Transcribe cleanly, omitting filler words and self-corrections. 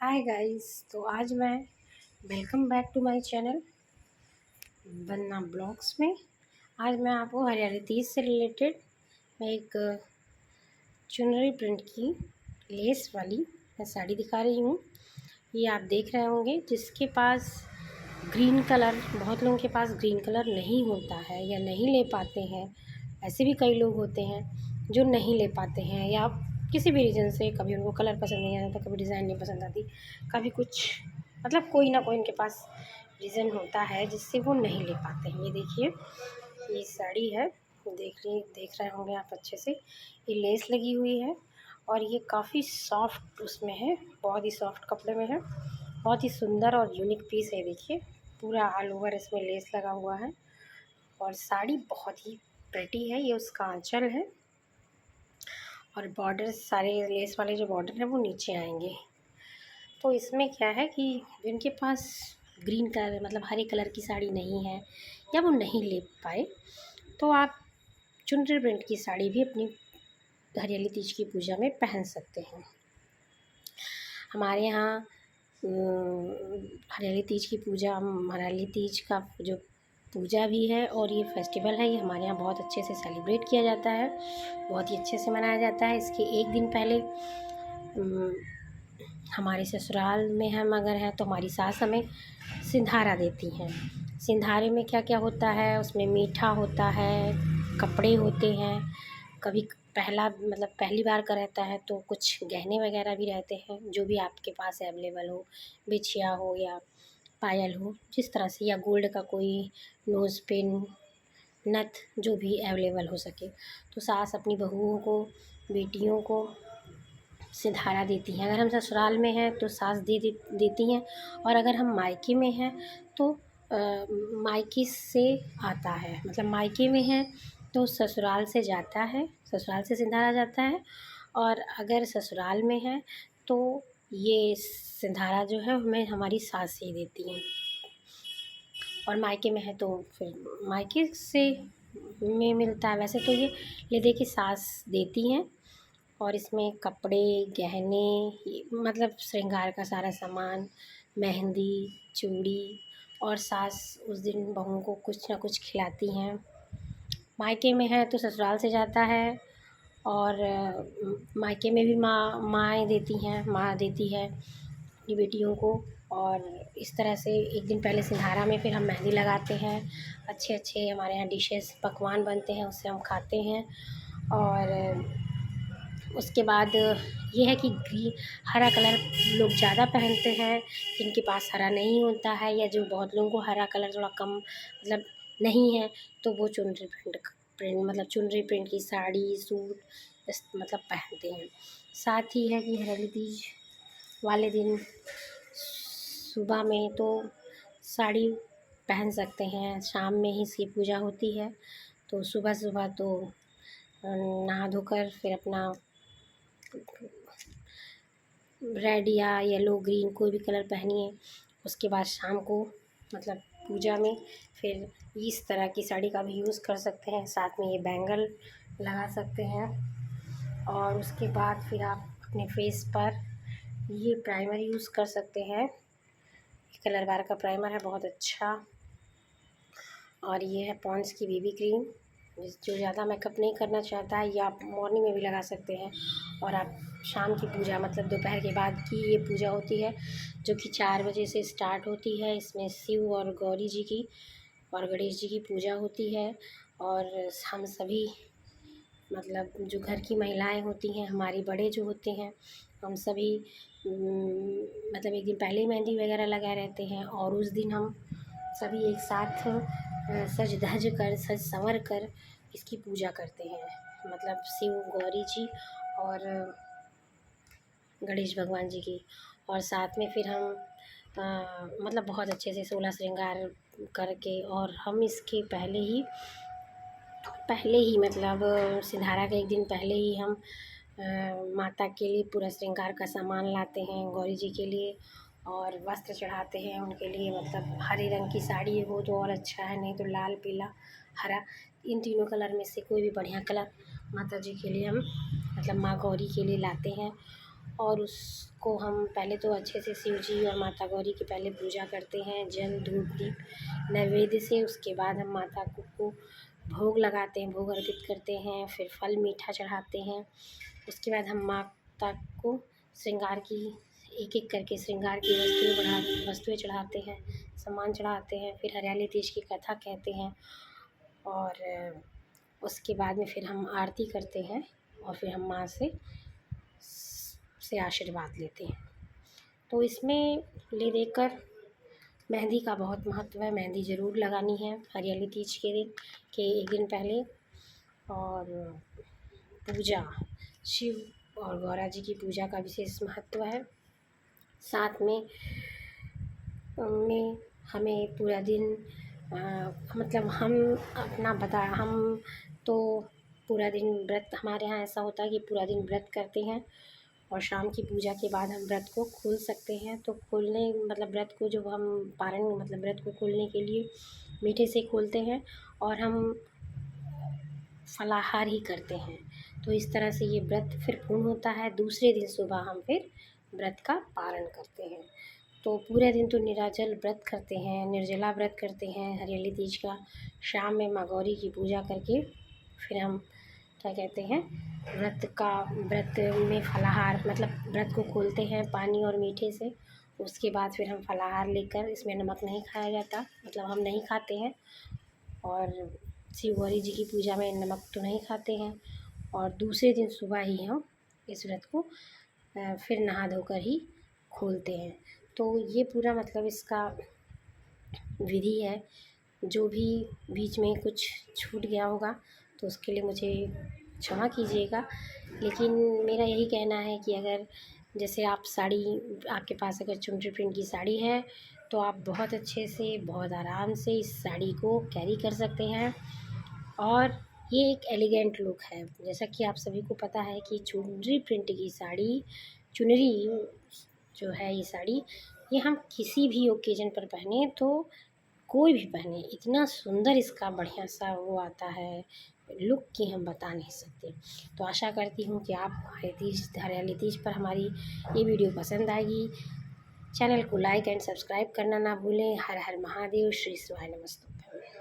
Hi guys. तो आज मैं welcome back to my channel Vandana blogs में। आज मैं आपको हरियाली तीज से रिलेटेड मैं एक चुनरी प्रिंट की लेस वाली मैं साड़ी दिखा रही हूँ। ये आप देख रहे होंगे जिसके पास ग्रीन कलर, बहुत लोगों के पास ग्रीन कलर नहीं होता है या नहीं ले पाते हैं। ऐसे भी कई लोग होते हैं जो नहीं ले पाते हैं या किसी भी रीज़न से, कभी उनको कलर पसंद नहीं आता, कभी डिज़ाइन नहीं पसंद आती, कभी कुछ मतलब कोई ना कोई उनके पास रीज़न होता है जिससे वो नहीं ले पाते हैं। ये देखिए, ये साड़ी है, देख रहे होंगे आप अच्छे से। ये लेस लगी हुई है और ये काफ़ी सॉफ्ट उसमें है, बहुत ही सॉफ्ट कपड़े में है। बहुत ही सुंदर और यूनिक पीस है। देखिए, पूरा ऑल ओवर इसमें लेस लगा हुआ है और साड़ी बहुत ही प्रिटी है। ये उसका आंचल है और बॉर्डर सारे लेस वाले जो बॉर्डर है वो नीचे आएंगे। तो इसमें क्या है कि जिनके पास ग्रीन कलर मतलब हरे कलर की साड़ी नहीं है या वो नहीं ले पाए, तो आप चुनरी प्रिंट की साड़ी भी अपनी हरियाली तीज की पूजा में पहन सकते हैं। हमारे यहाँ हरियाली तीज की पूजा, हरियाली तीज का जो पूजा भी है और ये फेस्टिवल है, ये हमारे यहाँ बहुत अच्छे से सेलिब्रेट किया जाता है, बहुत ही अच्छे से मनाया जाता है। इसके एक दिन पहले हमारे ससुराल में हम अगर हैं तो हमारी सास हमें सिंधारा देती हैं। सिंधारे में क्या क्या होता है, उसमें मीठा होता है, कपड़े होते हैं, कभी पहली बार का रहता है तो कुछ गहने वगैरह भी रहते हैं, जो भी आपके पास अवेलेबल हो, बिछिया हो या पायल हो, जिस तरह से, या गोल्ड का कोई नोज़ पिन, नथ, जो भी अवेलेबल हो सके। तो सास अपनी बहुओं को, बेटियों को सिंधारा देती हैं। अगर हम ससुराल में हैं तो सास देती हैं, और अगर हम मायके में हैं तो मायके से आता है, मतलब मायके में हैं तो ससुराल से जाता है, ससुराल से सिंधारा जाता है। और अगर ससुराल में है तो ये सिंधारा जो है हमें हमारी सास ही देती हैं, और मायके में है तो फिर मायके से में मिलता है। वैसे तो ये देखिए सास देती हैं, और इसमें कपड़े, गहने, मतलब श्रृंगार का सारा सामान, मेहंदी, चूड़ी, और सास उस दिन बहू को कुछ ना कुछ खिलाती हैं। मायके में है तो ससुराल से जाता है, और मायके में भी माँ देती है अपनी बेटियों को। और इस तरह से एक दिन पहले सिंधारा में फिर हम मेहंदी लगाते हैं। अच्छे अच्छे हमारे यहाँ डिशेस, पकवान बनते हैं, उससे हम खाते हैं। और उसके बाद ये है कि हरा कलर लोग ज़्यादा पहनते हैं, जिनके पास हरा नहीं होता है या जो बहुत लोगों को हरा कलर थोड़ा कम मतलब नहीं है, तो वो चुनरी प्रिंट की साड़ी, सूट मतलब पहनते हैं। साथ ही है कि हरियाली तीज वाले दिन सुबह में तो साड़ी पहन सकते हैं, शाम में ही इसकी पूजा होती है। तो सुबह सुबह तो नहा धोकर फिर अपना रेड या येलो, ग्रीन, कोई भी कलर पहनिए। उसके बाद शाम को मतलब पूजा में फिर इस तरह की साड़ी का भी यूज़ कर सकते हैं, साथ में ये बैंगल लगा सकते हैं। और उसके बाद फिर आप अपने फेस पर ये प्राइमर यूज़ कर सकते हैं। कलर बार का प्राइमर है, बहुत अच्छा। और ये है पॉन्ड्स की बीबी क्रीम, जो ज़्यादा मेकअप नहीं करना चाहता है, या आप मॉर्निंग में भी लगा सकते हैं। और आप शाम की पूजा मतलब दोपहर के बाद की ये पूजा होती है, जो कि 4 बजे से स्टार्ट होती है। इसमें शिव और गौरी जी की और गणेश जी की पूजा होती है। और हम सभी मतलब जो घर की महिलाएं होती हैं, हमारे बड़े जो होते हैं, हम सभी मतलब एक दिन पहले ही मेहंदी वगैरह लगाए रहते हैं, और उस दिन हम सभी एक साथ सज धज कर, सज संवर कर इसकी पूजा करते हैं। मतलब शिव, गौरी जी और गणेश भगवान जी की। और साथ में फिर हम मतलब बहुत अच्छे से 16 श्रृंगार करके, और हम इसके पहले ही मतलब सिंधारा के एक दिन पहले ही हम माता के लिए पूरा श्रृंगार का सामान लाते हैं, गौरी जी के लिए, और वस्त्र चढ़ाते हैं उनके लिए। मतलब हरे रंग की साड़ी हो तो और अच्छा है, नहीं तो लाल, पीला, हरा, इन तीनों कलर में से कोई भी बढ़िया कलर माता जी के लिए हम मतलब माँ गौरी के लिए लाते हैं। और उसको हम पहले तो अच्छे से शिव जी और माता गौरी की पहले पूजा करते हैं, जल धूप दीप नैवेद्य से। उसके बाद हम माता को भोग लगाते हैं, भोग अर्पित करते हैं, फिर फल मीठा चढ़ाते हैं। उसके बाद हम माता को श्रृंगार की एक एक करके श्रृंगार की वस्तुएं चढ़ाते हैं, सामान चढ़ाते हैं। फिर हरियाली तीज की कथा कहते हैं और उसके बाद में फिर हम आरती करते हैं और फिर हम माँ से आशीर्वाद लेते हैं। तो इसमें ले देकर मेहंदी का बहुत महत्व है। मेहंदी ज़रूर लगानी है हरियाली तीज के दिन के एक दिन पहले। और पूजा, शिव और गौरा जी की पूजा का विशेष महत्व है। साथ में हमें पूरा दिन मतलब हम तो पूरा दिन व्रत, हमारे यहाँ ऐसा होता है कि पूरा दिन व्रत करते हैं और शाम की पूजा के बाद हम व्रत को खोल सकते हैं। तो खोलने मतलब व्रत को जब हम पारण मतलब व्रत को खोलने के लिए मीठे से खोलते हैं और हम फलाहार ही करते हैं। तो इस तरह से ये व्रत फिर पूर्ण होता है। दूसरे दिन सुबह हम फिर व्रत का पारण करते हैं। तो पूरे दिन तो निराजल व्रत करते हैं, निर्जला व्रत करते हैं हरियाली तीज का। शाम में माँ गौरी की पूजा करके फिर हम क्या कहते हैं, व्रत में फलाहार मतलब व्रत को खोलते हैं पानी और मीठे से। उसके बाद फिर हम फलाहार लेकर, इसमें नमक नहीं खाया जाता, मतलब हम नहीं खाते हैं। और शिव गौरी जी की पूजा में नमक तो नहीं खाते हैं। और दूसरे दिन सुबह ही हम इस व्रत को फिर नहा धोकर ही खोलते हैं। तो ये पूरा मतलब इसका विधि है। जो भी बीच में कुछ छूट गया होगा तो उसके लिए मुझे क्षमा कीजिएगा। लेकिन मेरा यही कहना है कि अगर जैसे आपके पास अगर चुनरी प्रिंट की साड़ी है तो आप बहुत अच्छे से, बहुत आराम से इस साड़ी को कैरी कर सकते हैं। और ये एक एलिगेंट लुक है। जैसा कि आप सभी को पता है कि चुनरी प्रिंट की साड़ी, चुनरी जो है ये साड़ी, ये हम किसी भी ओकेजन पर पहने तो कोई भी पहने, इतना सुंदर इसका बढ़िया सा वो आता है लुक कि हम बता नहीं सकते। तो आशा करती हूँ कि आप हरियाली तीज पर हमारी ये वीडियो पसंद आएगी। चैनल को लाइक एंड सब्सक्राइब करना ना भूलें। हर हर महादेव, श्री शिवाय नमस्तुभ्यं।